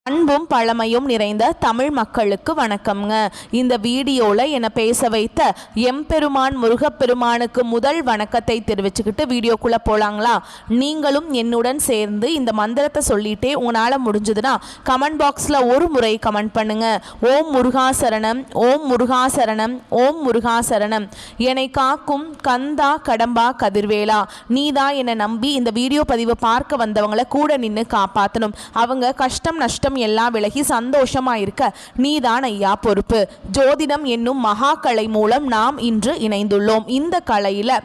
அன்பும் பழமையும் நிறைந்த தமிழ் மக்களுக்கு வணக்கம்ங்க. இந்த வீடியோவில் என்னை பேச வைத்த எம்பெருமான் முருகப்பெருமானுக்கு முதல் வணக்கத்தை தெரிவிச்சுக்கிட்டு வீடியோக்குள்ளே போகலாங்களா? நீங்களும் என்னுடன் சேர்ந்து இந்த மந்திரத்தை சொல்லிட்டே உங்களால் முடிஞ்சதுன்னா கமெண்ட் பாக்ஸில் ஒரு முறை கமெண்ட் பண்ணுங்க. ஓம் முருகாசரணம், ஓம் முருகாசரணம், ஓம் முருகாசரணம். என்னை காக்கும் கந்தா கடம்பா கதிர்வேலா, நீதான் என்னை நம்பி இந்த வீடியோ பதிவை பார்க்க வந்தவங்களை கூட நின்று காப்பாற்றணும். அவங்க கஷ்டம் நஷ்டம் எல்லாம் விலகி சந்தோஷமா இருக்க நீதான் ஐயா பொறுப்பு. ஜோதிடம் என்னும் மகா கலை மூலம் நாம் இன்று இணைந்துள்ளோம். இந்த கலையில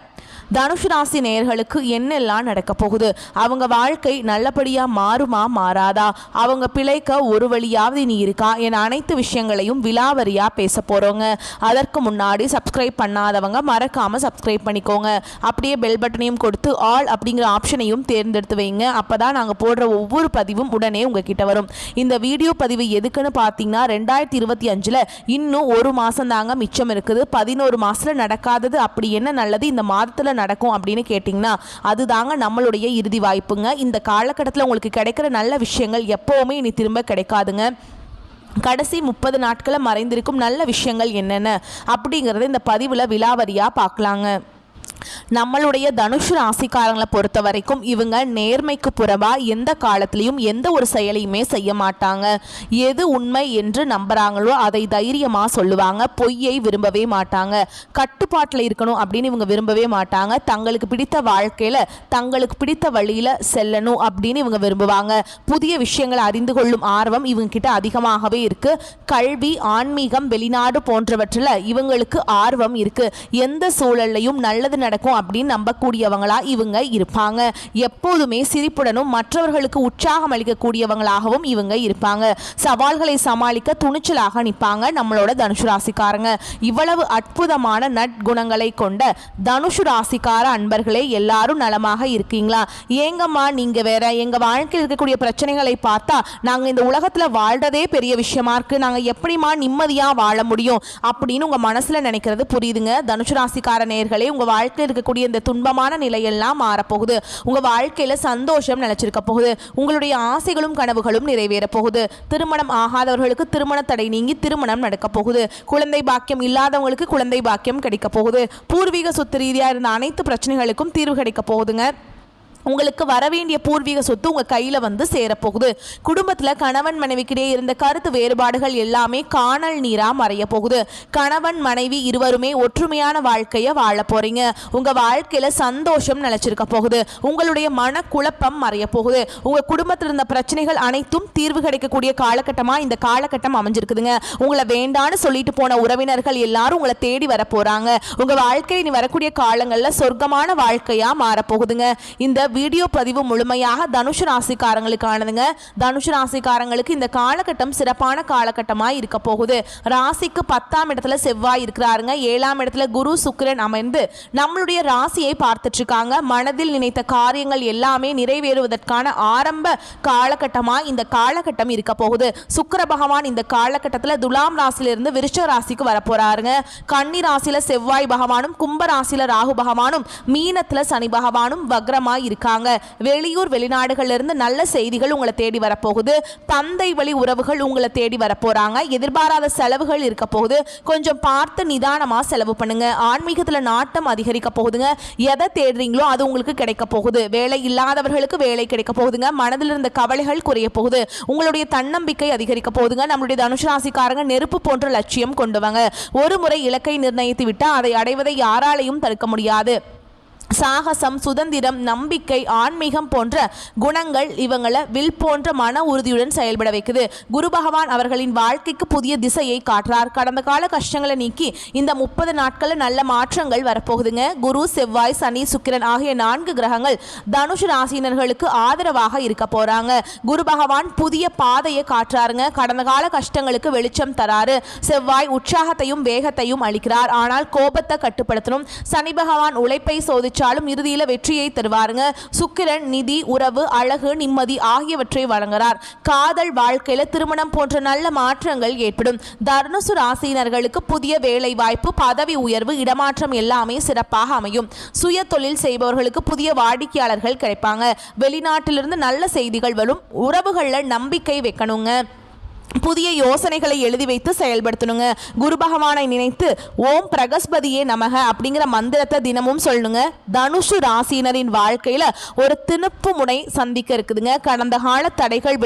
தனுஷ் ராசி நேயர்களுக்கு என்னெல்லாம் நடக்க போகுது, அவங்க வாழ்க்கை நல்லபடியாக மாறுமா மாறாதா, அவங்க பிழைக்க ஒரு வழியாவது நீ இருக்கா என அனைத்து விஷயங்களையும் விலாவரியாக பேச போகிறோங்க. அதற்கு முன்னாடி சப்ஸ்கிரைப் பண்ணாதவங்க மறக்காமல் சப்ஸ்கிரைப் பண்ணிக்கோங்க. அப்படியே பெல் பட்டனையும் கொடுத்து ஆல் அப்படிங்கிற ஆப்ஷனையும் தேர்ந்தெடுத்து வைங்க. அப்போ தான் நாங்கள் போடுற ஒவ்வொரு பதிவும் உடனே உங்ககிட்ட வரும். இந்த வீடியோ பதிவு எதுக்குன்னு பார்த்தீங்கன்னா 2025 இன்னும் ஒரு மாதம் தாங்க மிச்சம் இருக்குது. 11 மாதத்தில் நடக்காதது அப்படி என்ன நல்லது இந்த மாதத்தில் நடக்கும் அப்படின்னு கேட்டிங்கன்னா அதுதாங்க நம்மளுடைய இறுதி வாய்ப்புங்க. இந்த காலகட்டத்தில் உங்களுக்கு கிடைக்கிற நல்ல விஷயங்கள் எப்போவுமே இனி திரும்ப கிடைக்காதுங்க. கடைசி 30 நாட்களில் மறைந்திருக்கும் நல்ல விஷயங்கள் என்னென்ன அப்படிங்கிறத இந்த பதிவில் விலாவரியாக பார்க்கலாங்க. நம்மளுடைய தனுஷ் ராசிக்காரங்களை பொறுத்த வரைக்கும் இவங்க நேர்மைக்கு புறவா எந்த காலத்திலையும் எந்த ஒரு செயலையுமே செய்ய மாட்டாங்க. எது உண்மை என்று நம்புறாங்களோ அதை தைரியமாக சொல்லுவாங்க. பொய்யை விரும்பவே மாட்டாங்க. கட்டுப்பாட்டில் இருக்கணும் அப்படின்னு இவங்க விரும்பவே மாட்டாங்க. தங்களுக்கு பிடித்த வாழ்க்கையில் தங்களுக்கு பிடித்த வழியில் செல்லணும் அப்படின்னு இவங்க விரும்புவாங்க. புதிய விஷயங்களை அறிந்து கொள்ளும் ஆர்வம் இவங்க கிட்ட அதிகமாகவே இருக்கு. கல்வி, ஆன்மீகம், வெளிநாடு போன்றவற்றில் இவங்களுக்கு ஆர்வம் இருக்கு. எந்த சூழல்லையும் நல்லது நடக்கும் அப்படின்னு நம்பக்கூடியவங்களா இவங்க இருப்பாங்க. எப்போதுமே சிரிப்புடனும் மற்றவர்களுக்கு உற்சாகம் அளிக்கக்கூடியவங்களாகவும் இவங்க இருப்பாங்க. சவால்களை சமாளிக்க துணிச்சலாக நிற்பாங்க நம்மளோட தனுஷு ராசிக்காரங்க. இவ்வளவு அற்புதமான நற்குணங்களை கொண்ட தனுஷு ராசிக்கார அன்பர்களே எல்லாரும் நலமாக இருக்கீங்களா? ஏங்கம்மா நீங்க வேற, எங்க வாழ்க்கையில் இருக்கக்கூடிய பிரச்சனைகளை பார்த்தா நாங்க இந்த உலகத்துல வாழ்றதே பெரிய விஷயமா இருக்கு, நாங்க எப்படிமா நிம்மதியா வாழ முடியும் அப்படின்னு உங்க மனசுல நினைக்கிறது புரியுதுங்க. தனுஷு ராசிக்கார நேயர்களே, உங்க வாழ்க்கையில் இருக்கக்கூடிய இந்த துன்பமான நிலையெல்லாம் மாறப்போகுது. உங்க வாழ்க்கையில சந்தோஷம் நிலைச்சிருக்க போகுது. உங்களுடைய ஆசைகளும் கனவுகளும் நிறைவேற போகுது. திருமணம் ஆகாதவர்களுக்கு திருமண தடை நீங்கி திருமணம் நடக்க போகுது. குழந்தை பாக்கியம் இல்லாதவங்களுக்கு குழந்தை பாக்கியம் கிடைக்க போகுது. பூர்வீக சொத்து ரீதியா இருந்த அனைத்து பிரச்சனைகளுக்கும் தீர்வு கிடைக்க போகுதுங்க. உங்களுக்கு வரவேண்டிய பூர்வீக சொத்து உங்கள் கையில் வந்து சேரப்போகுது. குடும்பத்தில் கணவன் மனைவிக்கிடையே இருந்த கருத்து வேறுபாடுகள் எல்லாமே காணல் நீராக மறைய போகுது. கணவன் மனைவி இருவருமே ஒற்றுமையான வாழ்க்கையை வாழ போகிறீங்க. உங்கள் வாழ்க்கையில் சந்தோஷம் நிலச்சிருக்க போகுது. உங்களுடைய மனக்குழப்பம் மறைய போகுது. உங்கள் குடும்பத்தில் இருந்த பிரச்சனைகள் அனைத்தும் தீர்வு கிடைக்கக்கூடிய காலகட்டமாக இந்த காலகட்டம் அமைஞ்சிருக்குதுங்க. உங்களை வேண்டான்னு சொல்லிட்டு போன உறவினர்கள் எல்லாரும் உங்களை தேடி வர போகிறாங்க. உங்கள் வாழ்க்கை இனி வரக்கூடிய காலங்களில் சொர்க்கமான வாழ்க்கையாக மாறப்போகுதுங்க. இந்த வீடியோ பதிவு முழுமையாக தனுஷு ராசிக்காரங்களுக்கானதுங்க. தனுஷு ராசிக்காரங்களுக்கு இந்த காலகட்டம் சிறப்பான காலகட்டமாக இருக்க போகுது. ராசிக்கு 10ஆம் இடத்துல செவ்வாய் இருக்கிறாருங்க. 7ஆம் இடத்துல குரு சுக்கிரன் அமைந்து நம்மளுடைய ராசியை பார்த்துட்டு இருக்காங்க. மனதில் நினைத்த காரியங்கள் எல்லாமே நிறைவேறுவதற்கான ஆரம்ப காலகட்டமாக இந்த காலகட்டம் இருக்க போகுது. சுக்கிர பகவான் இந்த காலகட்டத்தில் துலாம் ராசியிலிருந்து விருச்ச ராசிக்கு வரப்போறாருங்க. கன்னி ராசியில செவ்வாய் பகவானும், கும்ப ராசியில ராகு பகவானும், மீனத்துல சனி பகவானும் வக்ரமா இருக்காங்க. வெளியூர் வெளிநாடுகள்ல இருந்து நல்ல செய்திகள் உங்களை தேடி வரப்போகுது. தந்தை வழி உறவுகள் உங்களை தேடி வரப்போறாங்க. எதிர்பாராத செலவுகள் இருக்க போகுது. கொஞ்சம் பார்த்து நிதானமா செலவு பண்ணுங்க. ஆன்மீகத்துல நாட்டம் அதிகரிக்க போகுதுங்க. எதை தேடுறீங்களோ அது உங்களுக்கு கிடைக்க போகுது. வேலை இல்லாதவர்களுக்கு வேலை கிடைக்க போகுதுங்க. மனதில் இருந்த கவலைகள் குறைய போகுது. உங்களுடைய தன்னம்பிக்கை அதிகரிக்க போகுதுங்க. நம்மளுடைய தனுஷ் ராசிக்காரங்க நெருப்பு போன்ற லட்சியம் கொண்டுவாங்க. ஒரு முறை இலக்கை நிர்ணயித்து விட்டா அதை அடைவதை யாராலையும் தடுக்க முடியாது. சாகசம், சுதந்திரம், நம்பிக்கை, ஆன்மீகம் போன்ற குணங்கள் இவங்களை வில் போன்ற மன உறுதியுடன் செயல்பட வைக்குது. குரு பகவான் அவர்களின் வாழ்க்கைக்கு புதிய திசையை காட்டுறார். கடந்த கால கஷ்டங்களை நீக்கி இந்த 30 நாட்களில் நல்ல மாற்றங்கள் வரப்போகுதுங்க. குரு, செவ்வாய், சனி, சுக்கிரன் ஆகிய 4 கிரகங்கள் தனுஷ் ராசினர்களுக்கு ஆதரவாக இருக்க போறாங்க. குரு பகவான் புதிய பாதையை காட்டுறாருங்க. கடந்த கால கஷ்டங்களுக்கு வெளிச்சம் தராரு. செவ்வாய் உற்சாகத்தையும் வேகத்தையும் அளிக்கிறார். ஆனால் கோபத்தை கட்டுப்படுத்தணும். சனி பகவான் உழைப்பை சோதிச்ச முயன்றாலும் இறுதியில் வெற்றியை தருவாருங்க. சுக்கிரன் நிதி, உறவு, அழகு, நிம்மதி ஆகியவற்றை வழங்குறார். காதல் வாழ்க்கையில திருமணம் போன்ற நல்ல மாற்றங்கள் ஏற்படும். தனுசு ராசியினர்களுக்கு புதிய வேலை வாய்ப்பு, பதவி உயர்வு, இடமாற்றம் எல்லாமே சிறப்பாக அமையும். சுய தொழில் செய்பவர்களுக்கு புதிய வாடிக்கையாளர்கள் கிடைப்பாங்க. வெளிநாட்டிலிருந்து நல்ல செய்திகள் வரும். உறவுகளில் நம்பிக்கை வைக்கணுங்க. புதிய யோசனைகளை எழுதி வைத்து செயல்படுத்தணுங்க. குரு பகவானை நினைத்து ஓம் பிரகஸ்பதியே நமக அப்படிங்கிற மந்திரத்தை தினமும் சொல்லணுங்க. தனுசு ராசியினரின் வாழ்க்கையில ஒரு திணுப்பு முனை சந்திக்க இருக்குதுங்க. கடந்த கால தடைகள்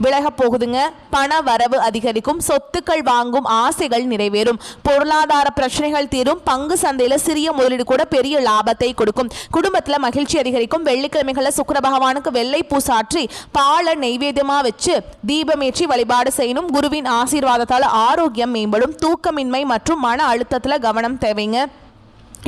விலக போகுதுங்க. பண வரவு அதிகரிக்கும். சொத்துக்கள் வாங்கும் ஆசைகள் நிறைவேறும். பொருளாதார பிரச்சனைகள் தீரும். பங்கு சந்தையில சிறிய முதலீடு கூட பெரிய லாபத்தை கொடுக்கும். குடும்பத்துல மகிழ்ச்சி அதிகரிக்கும். வெள்ளிக்கிழமைகளில் சுக்கிர பகவானுக்கு வெள்ளை பூசாற்றி பால நெய்வேத்தியமா வச்சு தீபமேற்றி வழிபாடு செய்யணும். குருவின் ஆசீர்வாதத்தால் ஆரோக்கியம் மேம்படும். தூக்கமின்மை மற்றும் மன அழுத்தத்துல கவனம் தேவைங்க.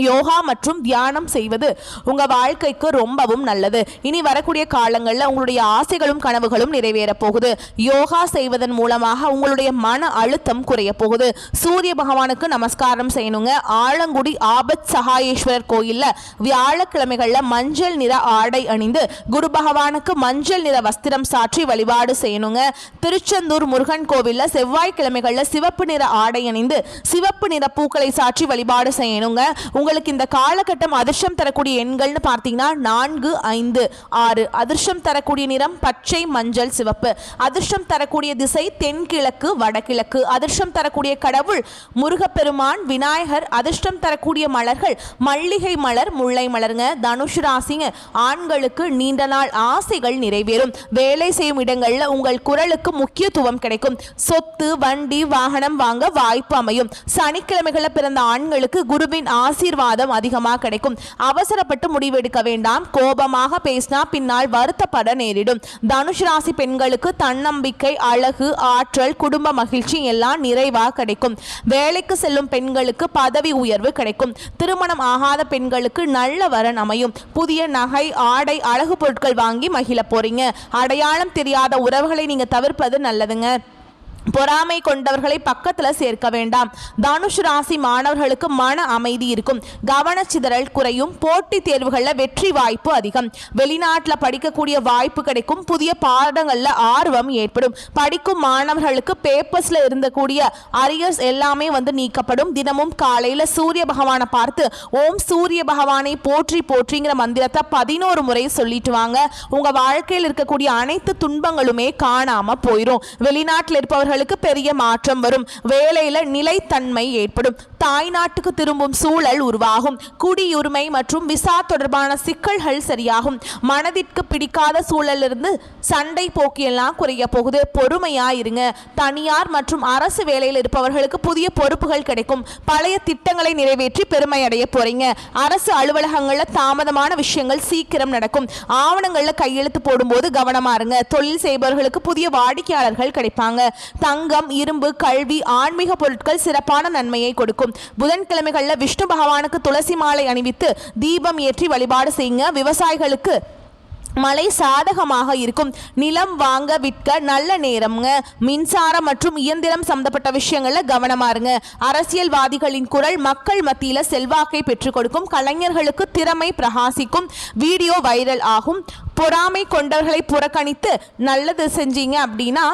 யோகா மற்றும் தியானம் செய்வது உங்க வாழ்க்கைக்கு ரொம்பவும் நல்லது. இனி வரக்கூடிய காலங்களில் உங்களுடைய ஆசைகளும் கனவுகளும் நிறைவேற போகுது. யோகா செய்வதன் மூலமாக உங்களுடைய மன அழுத்தம் குறைய போகுது. சூரிய பகவானுக்கு நமஸ்காரம் செய்யணுங்க. ஆலங்குடி ஆபத் சகாயேஸ்வரர் கோயில்ல வியாழக்கிழமைகள்ல மஞ்சள் நிற ஆடை அணிந்து குரு பகவானுக்கு மஞ்சள் நிற வஸ்திரம் சாற்றி வழிபாடு செய்யணுங்க. திருச்செந்தூர் முருகன் கோவில்ல செவ்வாய்க்கிழமைகள்ல சிவப்பு நிற ஆடை அணிந்து சிவப்பு நிற பூக்களை சாற்றி வழிபாடு செய்யணுங்க. உங்களுக்கு இந்த காலகட்டம் அதிர்ஷ்டம் தரக்கூடிய எண்கள்னு பார்த்தீங்கன்னா 4, 5, 6. அதிர்ஷ்டம் தரக்கூடிய நிறம் பச்சை, மஞ்சள், சிவப்பு. அதிர்ஷ்டம் தரக்கூடிய திசை தென்கிழக்கு, வடகிழக்கு. அதிர்ஷ்டம் தரக்கூடிய கடவுள் முருகப்பெருமான், விநாயகர். அதிர்ஷ்டம் தரக்கூடிய மலர்கள் மல்லிகை மலர், முல்லை மலருங்க. தனுஷ் ராசிங்க. ஆண்களுக்கு நீண்ட நாள் ஆசைகள் நிறைவேறும். வேலை செய்யும் இடங்கள்ல உங்கள் குரலுக்கு முக்கியத்துவம் கிடைக்கும். சொத்து, வண்டி, வாகனம் வாங்க வாய்ப்பு அமையும். சனிக்கிழமைகளில் பிறந்த ஆண்களுக்கு குருவின் ஆசீர்வாதம் அதிகமாக கிடைக்கும். அவசரப்பட்டு முடிவெடுக்க வேண்டாம். கோபமாக பேசினா பின்னால் வருத்தப்பட நேரிடும். தனுஷ் ராசி பெண்களுக்கு தன்னம்பிக்கை, அழகு, ஆற்றல், குடும்ப மகிழ்ச்சி எல்லாம் நிறைவாக கிடைக்கும். வேலைக்கு செல்லும் பெண்களுக்கு பதவி உயர்வு கிடைக்கும். திருமணம் ஆகாத பெண்களுக்கு நல்ல வரன் அமையும். புதிய நகை, ஆடை, அழகு பொருட்கள் வாங்கி மகிழ போறீங்க. அடையாளம் தெரியாத உறவுகளை நீங்க தவிர்ப்பது நல்லதுங்க. பொறாமை கொண்டவர்களை பக்கத்துல சேர்க்க வேண்டாம். தனுஷ் ராசி மாணவர்களுக்கு மன அமைதி இருக்கும். கவனச்சிதறல் குறையும். போட்டித் தேர்வுகளில் வெற்றி வாய்ப்பு அதிகம். வெளிநாட்டில் படிக்கக்கூடிய வாய்ப்பு கிடைக்கும். புதிய பாடங்களில் ஆர்வம் ஏற்படும். படிக்கும் மாணவர்களுக்கு பேப்பர்ஸ்ல இருந்தக்கூடிய அரியர்ஸ் எல்லாமே நீக்கப்படும். தினமும் காலையில் சூரிய பகவானை பார்த்து ஓம் சூரிய பகவானை போற்றி போற்றிங்கிற மந்திரத்தை 11 முறை சொல்லிட்டு வாங்க. உங்க வாழ்க்கையில் இருக்கக்கூடிய அனைத்து துன்பங்களுமே காணாம போயிடும். வெளிநாட்டில் இருப்பவர்கள் பெரிய மாற்றம் வரும். வேலையில நிலைத்தன்மை ஏற்படும். தாய்நாட்டுக்கு திரும்பும் சூழல் உருவாகும். குடியுரிமை மற்றும் விசா தொடர்பான சிக்கல்கள் சரியாகும். மனதிற்கு பிடிக்காத சூழலிருந்து சண்டை போக்கியெல்லாம் குறைய போகுது. பொறுமையா இருங்க. தனியார் மற்றும் அரசு வேலையில் இருப்பவர்களுக்கு புதிய பொறுப்புகள் கிடைக்கும். பழைய திட்டங்களை நிறைவேற்றி பெருமை அடைய போறீங்க. அரசு அலுவலகங்கள்ல தாமதமான விஷயங்கள் சீக்கிரம் நடக்கும். ஆவணங்கள்ல கையெழுத்து போடும்போது கவனமா இருங்க. தொழில் செய்பவர்களுக்கு புதிய வாடிக்கையாளர்கள் கிடைப்பாங்க. தங்கம், இரும்பு, கல்வி, ஆன்மீக பொருட்கள் சிறப்பான நன்மையை கொடுக்கும். புதன்கிழமைகளில் விஷ்ணு பகவானுக்கு துளசி மாலை அணிவித்து தீபம் ஏற்றி வழிபாடு செய்யுங்க. விவசாயிகளுக்கு மழை சாதகமாக இருக்கும். நிலம் வாங்க விற்க நல்ல நேரம்ங்க. மின்சாரம் மற்றும் இயந்திரம் சம்பந்தப்பட்ட விஷயங்கள்ல கவனமா இருங்க. அரசியல்வாதிகளின் குரல் மக்கள் மத்தியில செல்வாக்கை பெற்றுக் கொடுக்கும். கலைஞர்களுக்கு திறமை பிரகாசிக்கும். வீடியோ வைரல் ஆகும். பொறாமை கொண்டவர்களை புறக்கணித்து நல்லது செஞ்சீங்க அப்படின்னா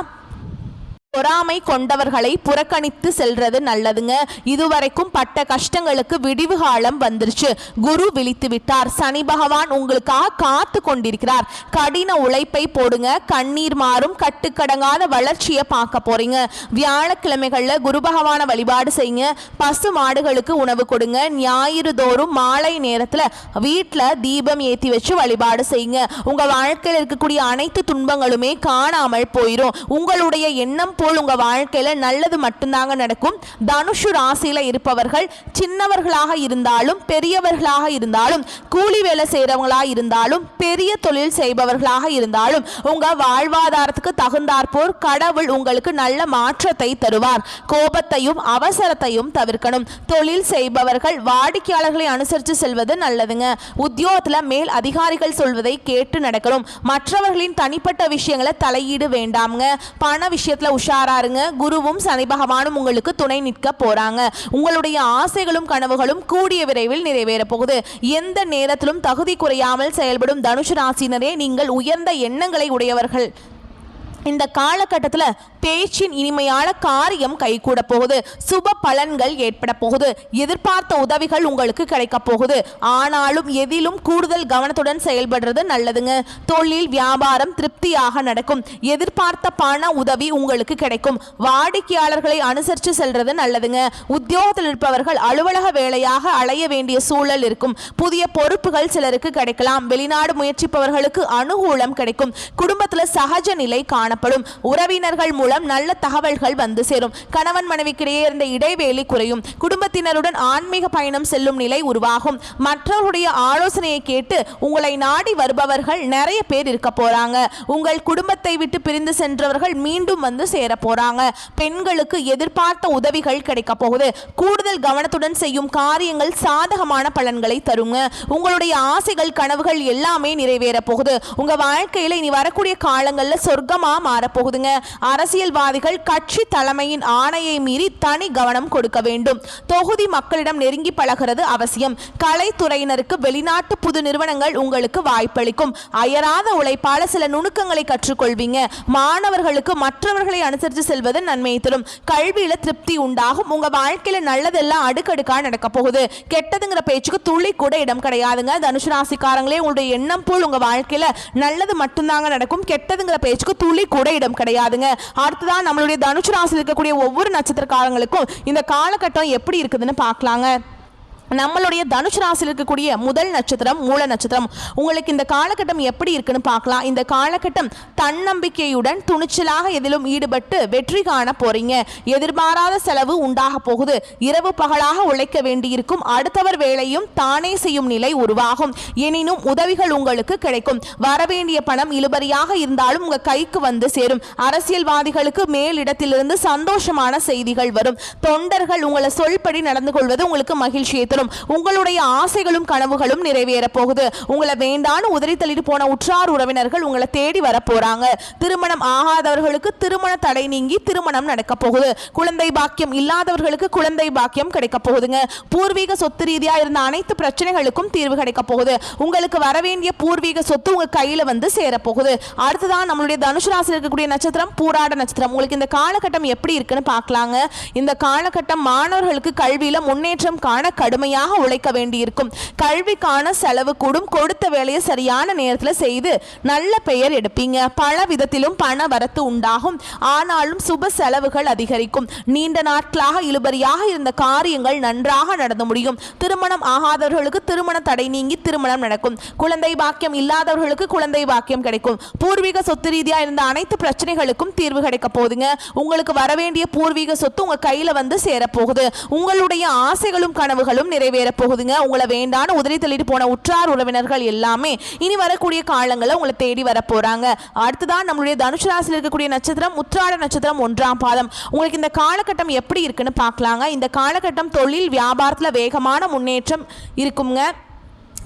பொறாமை கொண்டவர்களை புறக்கணித்து செல்றது நல்லதுங்க. இதுவரைக்கும் பட்ட கஷ்டங்களுக்கு விடிவு காலம் வந்துருச்சு. குரு விழித்து விட்டார். சனி பகவான் உங்களுக்காக காத்து கொண்டிருக்கிறார். கடின உழைப்பை போடுங்க. கண்ணீர் மாறும். கட்டுக்கடங்காத வளர்ச்சியை பார்க்க போறீங்க. வியாழக்கிழமைகள்ல குரு பகவான வழிபாடு செய்யுங்க. பசு மாடுகளுக்கு உணவு கொடுங்க. ஞாயிறு தோறும் மாலை நேரத்துல வீட்டுல தீபம் ஏற்றி வச்சு வழிபாடு செய்யுங்க. உங்க வாழ்க்கையில் இருக்கக்கூடிய அனைத்து துன்பங்களுமே காணாமல் போயிடும். உங்களுடைய எண்ணம் போல் உங்க வாழ்க்கையில நல்லது மட்டும்தாங்க நடக்கும். தனுஷு ராசியில இருப்பவர்கள் சின்னவர்களாக இருந்தாலும் பெரியவர்களாக இருந்தாலும் கூலி வேலை செய்யறவங்களா இருந்தாலும் பெரிய தொழில் செய்பவர்களாக இருந்தாலும் உங்க வாழ்வாதாரத்துக்கு தகுந்தாற்போர் கடவுள் உங்களுக்கு நல்ல மாற்றத்தை தருவார். கோபத்தையும் அவசரத்தையும் தவிர்க்கணும். தொழில் செய்பவர்கள் வாடிக்கையாளர்களை அனுசரித்து செல்வது நல்லதுங்க. உத்தியோகத்துல மேல் அதிகாரிகள் சொல்வதை கேட்டு நடக்கணும். மற்றவர்களின் தனிப்பட்ட விஷயங்களை தலையீடு வேண்டாம்ங்க. பண விஷயத்துல உஷார் உஷாராருங்க. குருவும் சனி பகவானும் உங்களுக்கு துணை நிற்க போறாங்க. உங்களுடைய ஆசைகளும் கனவுகளும் கூடிய விரைவில் நிறைவேற போகுது. எந்த நேரத்திலும் தகுதி குறையாமல் செயல்படும் தனுசு ராசினரே நீங்கள் உயர்ந்த எண்ணங்களை உடையவர்கள். இந்த காலகட்டத்தில் பேச்சின் இனிமையான காரியம் கைகூட போகுது. சுப பலன்கள் ஏற்பட போகுது. எதிர்பார்த்த உதவிகள் உங்களுக்கு கிடைக்க போகுது. ஆனாலும் எதிலும் கூடுதல் கவனத்துடன் செயல்படுறது நல்லதுங்க. தொழில் வியாபாரம் திருப்தியாக நடக்கும். எதிர்பார்த்த பண உதவி உங்களுக்கு கிடைக்கும். வாடிக்கையாளர்களை அனுசரித்து செல்றது நல்லதுங்க. உத்தியோகத்தில் இருப்பவர்கள் அலுவலக வேலையாக அலைய வேண்டிய சூழல் இருக்கும். புதிய பொறுப்புகள் சிலருக்கு கிடைக்கலாம். வெளிநாடு முயற்சிப்பவர்களுக்கு அனுகூலம் கிடைக்கும். குடும்பத்தில் சகஜ நிலை காணப்படும். உறவினர்கள் மூலம் நல்ல தகவல்கள் வந்து சேரும். கணவன் மனைவிக்கிடையே இருந்த இடைவேளை குறையும். குடும்பத்தினருடன் ஆன்மீக பயணம் செல்லும் நிலை உருவாகும். மற்றவருடைய ஆலோசனையை கேட்டு உங்களை நாடி வருபவர்கள் நிறைய பேர் இருக்க போறாங்க. உங்கள் குடும்பத்தை விட்டு பிரிந்து சென்றவர்கள் மீண்டும் வந்து சேர போறாங்க. பெண்களுக்கு எதிர்பார்த்த உதவிகள் கிடைக்க போகுது. கூடுதல் கவனத்துடன் செய்யும் காரியங்கள் சாதகமான பலன்களை தருங்க. உங்களுடைய ஆசைகள் கனவுகள் எல்லாமே நிறைவேற போகுது. உங்க வாழ்க்கையில இனி வரக்கூடிய காலங்கள்ல சொர்க்கமா மாறப்போகுதுங்க. அரசியல்வாதிகள் கட்சி தலைமையின் ஆணையை மீறி தனி கவனம் கொடுக்க வேண்டும். தொகுதி மக்களிடம் நெருங்கி பழகிறது அவசியம். கலைத்துறையினருக்கு வெளிநாட்டு புது நிறுவனங்கள் உங்களுக்கு வாய்ப்பளிக்கும். அயராத உழைப்பால சில நுணுக்கங்களை கற்றுக்கொள்வீங்க. மாணவர்களுக்கு மற்றவர்களை அனுசரித்து செல்வது நன்மையை தரும். கல்வியில திருப்தி உண்டாகும். உங்க வாழ்க்கையில நல்லதெல்லாம் அடுக்கடுக்கா நடக்க போகுது. கெட்டதுங்கிற பேச்சுக்கு துளி கூட இடம் கிடையாதுங்க. தனுசு ராசிக்காரங்களே, உங்களுடைய எண்ணம் போல் உங்க வாழ்க்கையில நல்லது மட்டும்தாங்க நடக்கும். கெட்டதுங்கிற பேச்சுக்கு துளி கூட இடம் கிடையாதுங்க. அடுத்ததான் நம்மளுடைய தனுசு ராசியில் இருக்கக்கூடிய ஒவ்வொரு நட்சத்திரக்காரங்களுக்கும் இந்த காலகட்டம் எப்படி இருக்குதுன்னு பார்க்கலாங்க. நம்மளுடைய தனுசு ராசியில் இருக்கக்கூடிய முதல் நட்சத்திரம் மூல நட்சத்திரம். உங்களுக்கு இந்த காலகட்டம் எப்படி இருக்குன்னு பார்க்கலாம். இந்த காலகட்டம் தன்னம்பிக்கையுடன் துணிச்சலாக எதிலும் ஈடுபட்டு வெற்றி காண போறீங்க. எதிர்பாராத செலவு உண்டாக போகுது. இரவு பகலாக உழைக்க வேண்டியிருக்கும். அடுத்தவர் வேலையும் தானே செய்யும் நிலை உருவாகும். எனினும் உதவிகள் உங்களுக்கு கிடைக்கும். வரவேண்டிய பணம் இழுபறியாக இருந்தாலும் உங்க கைக்கு வந்து சேரும். அரசியல்வாதிகளுக்கு மேலிடத்திலிருந்து சந்தோஷமான செய்திகள் வரும். தொண்டர்கள் உங்களை சொல்படி நடந்து கொள்வது உங்களுக்கு மகிழ்ச்சியை தரும். உங்களுடைய ஆசைகளும் கனவுகளும் நிறைவேற போகுது. உங்களை வேண்டான்னு உதறி தள்ளிட்டு போன உற்றார் உறவினர்கள் உங்களை தேடி வர போறாங்க. திருமணம் ஆகாதவர்களுக்கு திருமண தடை நீங்கி திருமணம் நடக்க போகுது. குழந்தை பாக்கியம் இல்லாதவர்களுக்கு குழந்தை பாக்கியம் கிடைக்க போகுதுங்க. பூர்வீக சொத்து ரீதியா இருந்த அனைத்து பிரச்சனைகளுக்கும் தீர்வு கிடைக்க போகுது. உங்களுக்கு வரவேண்டிய பூர்வீக சொத்து உங்க கையில வந்து சேர போகுது. அடுத்ததான் நம்மளுடைய தனுசு ராசியில் இருக்கக்கூடிய நட்சத்திரம் பூராட நட்சத்திரம். உங்களுக்கு இந்த காலகட்டம் எப்படி இருக்குன்னு பார்க்கலாங்க. இந்த காலகட்டம் மாணவர்களுக்கு கல்வியில முன்னேற்றம் காண கடுமையாக உழைக்க வேண்டியிருக்கும். கல்விக்கான செலவு கூடும். கொடுத்த வேலையை சரியான நேரத்தில் செய்து நல்ல பெயர் எடுப்பீங்க. பல விதத்திலும் பண வரத்து உண்டாகும். ஆனாலும் சுப செலவுகள் அதிகரிக்கும். நீண்ட நாட்களாக இழுபறியாக இருந்த காரியங்கள் நன்றாக நடந்து முடியும். திருமணம் ஆகாதவர்களுக்கு திருமண தடை நீங்கி திருமணம் நடக்கும். குழந்தை பாக்கியம் இல்லாதவர்களுக்கு குழந்தை பாக்கியம் கிடைக்கும். பூர்வீக சொத்து ரீதியா இருந்த அனைத்து பிரச்சனைகளுக்கும் தீர்வு கிடைக்க போகுதுங்க. உங்களுக்கு வரவேண்டிய பூர்வீக சொத்து உங்க கையில வந்து சேரப்போகுது. உங்களுடைய ஆசைகளும் கனவுகளும் நிறைவேற போகுதுங்க. உங்களை வேண்டான்னு உதறி தள்ளிட்டு போன உற்றார் உறவினர்கள் எல்லாமே இனி வரக்கூடிய காலங்களில் உங்களை தேடி வர போறாங்க. அடுத்ததான் நம்மளுடைய தனுசு ராசியில் இருக்கக்கூடிய நட்சத்திரம் உத்திராட நட்சத்திரம் 1ஆம் பாதம். உங்களுக்கு இந்த காலகட்டம் எப்படி இருக்குன்னு பார்க்கலாங்க. இந்த காலகட்டம் தொழில் வியாபாரத்தில் வேகமான முன்னேற்றம் இருக்குங்க.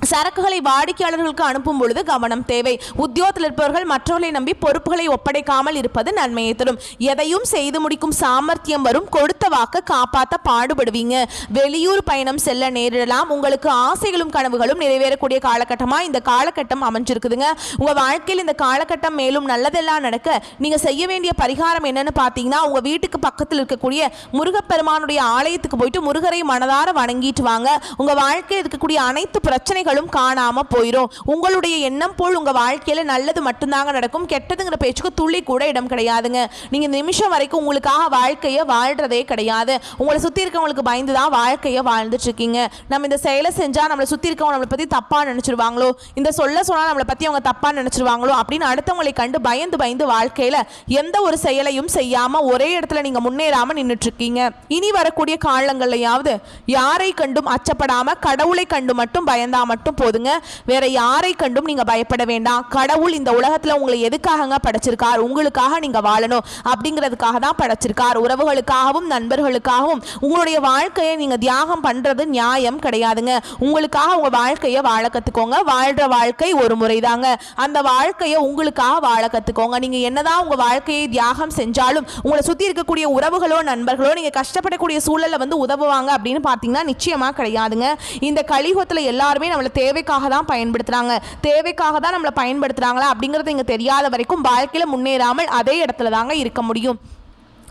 சரக்குகளை வாடிக்கையாளர்களுக்கு அனுப்பும் பொழுது கவனம் தேவை. உத்தியோகத்தில் இருப்பவர்கள் மற்றவர்களை நம்பி பொறுப்புகளை ஒப்படைக்காமல் இருப்பது நன்மையை தரும். எதையும் செய்து முடிக்கும் சாமர்த்தியம் வரும். கொடுத்த வாக்க காப்பாற்ற பாடுபடுவீங்க. வெளியூர் பயணம் செல்ல நேரிடலாம். உங்களுக்கு ஆசைகளும் கனவுகளும் நிறைவேறக்கூடிய காலகட்டமா இந்த காலகட்டம் அமைஞ்சிருக்குதுங்க. உங்க வாழ்க்கையில் இந்த காலகட்டம் மேலும் நல்லதெல்லாம் நடக்க நீங்க செய்ய வேண்டிய பரிகாரம் என்னன்னு பார்த்தீங்கன்னா, உங்க வீட்டுக்கு பக்கத்தில் இருக்கக்கூடிய முருகப்பெருமானுடைய ஆலயத்துக்கு போயிட்டு முருகரை மனதார வணங்கிட்டு வாங்க. உங்க வாழ்க்கையில் இருக்கக்கூடிய அனைத்து பிரச்சனைகளும் காணாம போயிடும். உங்களுடைய எண்ணம் போல் உங்க வாழ்க்கையில நல்லது மட்டும்தாங்க நடக்கும். கெட்டதுங்கிற பேச்சுக்கு துளி கூட இடம் கிடையாதுங்க. நீங்க இந்த நிமிஷம் வரைக்கும் உங்களுக்காக வாழ்க்கையை வாழ்றதே கிடையாது. உங்களை சுத்தி இருக்கவங்களுக்கு பயந்துதான் வாழ்க்கையை வாழ்ந்துட்டு இருக்கீங்க. நம்ம இந்த செயலை செஞ்சா நம்மளை சுத்தி இருக்கவங்க நம்மளை பத்தி தப்பா நினைச்சிருவாங்களோ, இந்த சொல்ல சொன்னா நம்மளை பத்தி அவங்க தப்பா நினைச்சிருவாங்களோ அப்படின்னு அடுத்தவங்களை கண்டு பயந்து பயந்து வாழ்க்கையில எந்த ஒரு செயலையும் செய்யாம ஒரே இடத்துல நீங்க முன்னேறாம நின்றுட்டு இருக்கீங்க. இனி வரக்கூடிய காலங்கள்லயாவது யாரை கண்டும் அச்சப்படாம கடவுளை கண்டு மட்டும் பயந்தா மட்டும் போதுங்க. வேற யாரை கண்டும் நீங்க பயப்பட வேண்டாம். கடவுள் இந்த உலகத்துல உங்களை எதுக்காக படைச்சிருக்கார்? உங்களுக்காக நீங்க வாழணும் அப்படிங்கிறதுக்காக தான் படைச்சிருக்கார். உறவுகளுக்காகவும் நண்பர்களுக்காகவும் உங்களுடைய வாழ்க்கையை நீங்க தியாகம் பண்றது நியாயம் கிடையாதுங்க. உங்களுக்காக உங்க வாழ்க்கையை வாழ கத்துக்கோங்க. வாழ்ற வாழ்க்கை ஒரு முறைதாங்க. அந்த வாழ்க்கையை உங்களுக்காக வாழ கத்துக்கோங்க. நீங்க என்னதான் உங்க வாழ்க்கையை தியாகம் செஞ்சாலும் உங்களை சுத்தி இருக்கக்கூடிய உறவுகளோ நண்பர்களோ நீங்க கஷ்டப்படக்கூடிய சூழல்ல உதவுவாங்க அப்படின்னு பாத்தீங்கன்னா நிச்சயமா கிடையாதுங்க. இந்த கலியுகத்துல எல்லாருமே நம்மள தேவைக்காக தான் பயன்படுத்துறாங்க. தேவைக்காக தான் நம்மள பயன்படுத்துறாங்களா அப்படிங்கறது இங்க தெரியாத வரைக்கும் வாழ்க்கையில முன்னேறாமல் அதே இடத்துல தாங்க இருக்க முடியும்.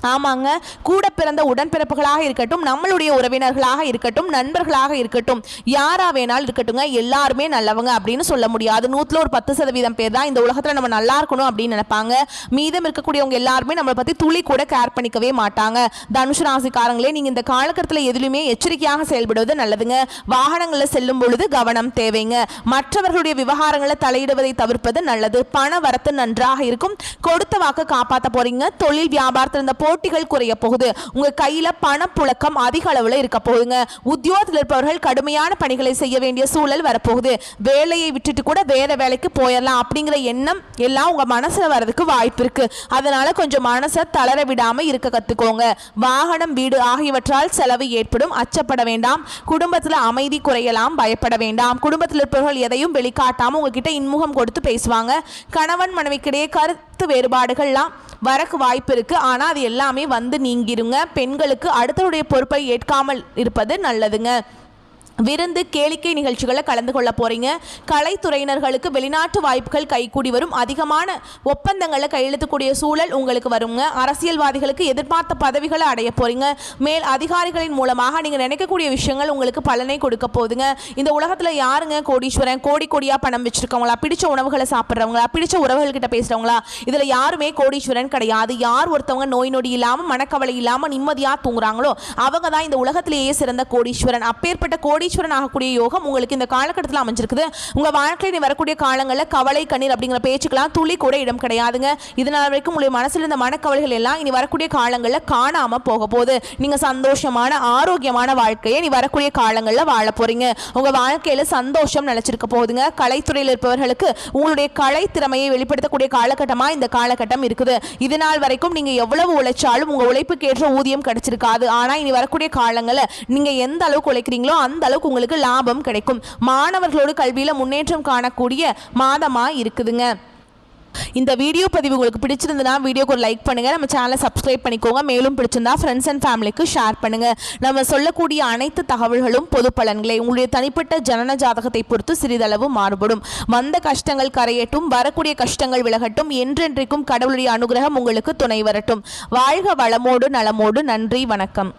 ஆமாங்க, கூட பிறந்த உடன்பிறப்புகளாக இருக்கட்டும், நம்மளுடைய உறவினர்களாக இருக்கட்டும், நண்பர்களாக இருக்கட்டும், யாரா வேணாலும் இருக்கட்டுங்க, எல்லாருமே நல்லவங்க அப்படின்னு சொல்ல முடியாது. 100ல் ஒரு 10% பேர் தான் இந்த உலகத்தில் நம்ம நல்லா இருக்கணும் அப்படின்னு நினைப்பாங்க. மீதம் இருக்கக்கூடியவங்க எல்லாருமே நம்மளை பற்றி துளி கூட கேர் பண்ணிக்கவே மாட்டாங்க. தனுஷ் ராசிக்காரங்களே, நீங்கள் இந்த காலகட்டத்தில் எதிலுமே எச்சரிக்கையாக செயல்படுவது நல்லதுங்க. வாகனங்களில் செல்லும் பொழுது கவனம் தேவைங்க. மற்றவர்களுடைய விவகாரங்களை தலையிடுவதை தவிர்ப்பது நல்லது. பண வரத்து நன்றாக இருக்கும். கொடுத்த வாக்கு காப்பாற்ற போறீங்க. தொழில் வியாபாரத்தில் இருந்த போட்டிகள் குறைய போகுது. உங்க கையில பணப்புழக்கம் அதிக அளவுல இருக்க போகுதுங்க. உத்தியோகத்தில் இருப்பவர்கள் கடுமையான பணிகளை செய்ய வேண்டிய சூழல் வரப்போகுது. வேலையை விட்டுட்டு கூட வேற வேலைக்கு போயிடலாம் அப்படிங்கிற எண்ணம் எல்லாம் உங்க மனசுல வர்றதுக்கு வாய்ப்பு இருக்கு. அதனால கொஞ்சம் மனசை தளர விடாம இருக்க கத்துக்கோங்க. வாகனம், வீடு ஆகியவற்றால் செலவு ஏற்படும். அச்சப்பட வேண்டாம். குடும்பத்துல அமைதி குறையலாம். பயப்பட வேண்டாம். குடும்பத்தில் இருப்பவர்கள் எதையும் வெளிக்காட்டாம உங்ககிட்ட இன்முகம் கொடுத்து பேசுவாங்க. கணவன் மனைவிக்கிடையே கருத்து வேறுபாடுகள்லாம் வரக்கு வாய்ப்பு இருக்கு. ஆனா அது எல்லாமே நீங்கிருங்க. பெண்களுக்கு அடுத்தவருடைய பொறுப்பை ஏற்காமல் இருப்பது நல்லதுங்க. விருந்து, கேளிக்கை நிகழ்ச்சிகளை கலந்து கொள்ள போறீங்க. கலைத்துறையினர்களுக்கு வெளிநாட்டு வாய்ப்புகள் கைகூடி வரும். அதிகமான ஒப்பந்தங்களை கையெழுத்தக்கூடிய சூழல் உங்களுக்கு வருங்க. அரசியல்வாதிகளுக்கு எதிர்பார்த்த பதவிகளை அடைய போறீங்க. மேல் அதிகாரிகளின் மூலமாக நீங்க நினைக்கக்கூடிய விஷயங்கள் உங்களுக்கு பலனை கொடுக்க போகுதுங்க. இந்த உலகத்துல யாருங்க கோடீஸ்வரன்? கோடி கோடியா பணம் வச்சிருக்கவங்களா, பிடிச்ச உணவுகளை சாப்பிட்றவங்களா, பிடிச்ச உறவுகள் கிட்ட பேசுறவங்களா? இதுல யாருமே கோடீஸ்வரன் கிடையாது. யார் ஒருத்தவங்க நோய் நொடி இல்லாம மனக்கவலை இல்லாம நிம்மதியா தூங்குறாங்களோ அவங்க தான் இந்த உலகத்திலேயே சிறந்த கோடீஸ்வரன். அப்பேற்பட்ட கோடீஸ்வரன் ஆகக்கூடிய யோகம் உங்களுக்கு இந்த காலகட்டத்தில் அமைஞ்சிருக்குது. உங்க வாழ்க்கையில் வரக்கூடிய காலங்களில் கவலை, கண்ணீர் அப்படிங்கிற பேச்சுக்கெல்லாம் துளி கூட இடம் கிடையாதுங்க. இதனால் வரைக்கும் உங்களுடைய மனசில் இருந்த மனக்கவலைகள் எல்லாம் இனி வரக்கூடிய காலங்களில் காணாம போக போகுது. நீங்க சந்தோஷமான ஆரோக்கியமான வாழ்க்கையை நீ வரக்கூடிய காலங்களில் வாழ போறீங்க. உங்க வாழ்க்கையில சந்தோஷம் நிலைச்சிருக்க போகுதுங்க. கலைத்துறையில் இருப்பவர்களுக்கு உங்களுடைய கலை திறமையை வெளிப்படுத்தக்கூடிய காலகட்டமா இந்த காலகட்டம் இருக்குது. இதனால் வரைக்கும் நீங்க எவ்வளவு உழைச்சாலும் உங்க உழைப்புக்கு ஏற்ற ஊதியம் கிடைச்சிருக்காது. ஆனா இனி வரக்கூடிய காலங்களில் நீங்க எந்த அளவுக்கு உழைக்கிறீங்களோ அந்த அளவுக்கு உங்களுக்கு லாபம் கிடைக்கும். மாணவர்களோடு கல்வியில முன்னேற்றம் காணக்கூடிய மாதமா இருக்குதுங்க. இந்த வீடியோ பதிவு உங்களுக்கு பிடிச்சிருந்தா வீடியோக்கு ஒரு லைக் பண்ணுங்க. நம்ம சேனலை சப்ஸ்கிரைப் பண்ணிக்கோங்க. மேலும் பிடிச்சிருந்தா ஃப்ரெண்ட்ஸ் அண்ட் ஃபேமிலிக்கு ஷேர் பண்ணுங்க. நம்ம சொல்லக்கூடிய அனைத்து தகவல்களும் பொது பலன்களை உங்களுடைய தனிப்பட்ட ஜனன ஜாதகத்தை பொறுத்து சிறிதளவு மாறுபடும். வந்த கஷ்டங்கள் கரையட்டும், வரக்கூடிய கஷ்டங்கள் விலகட்டும். என்றென்றைக்கும் கடவுளுடைய அனுகிரகம் உங்களுக்கு துணை வரட்டும். வாழ்க வளமோடு நலமோடு. நன்றி, வணக்கம்.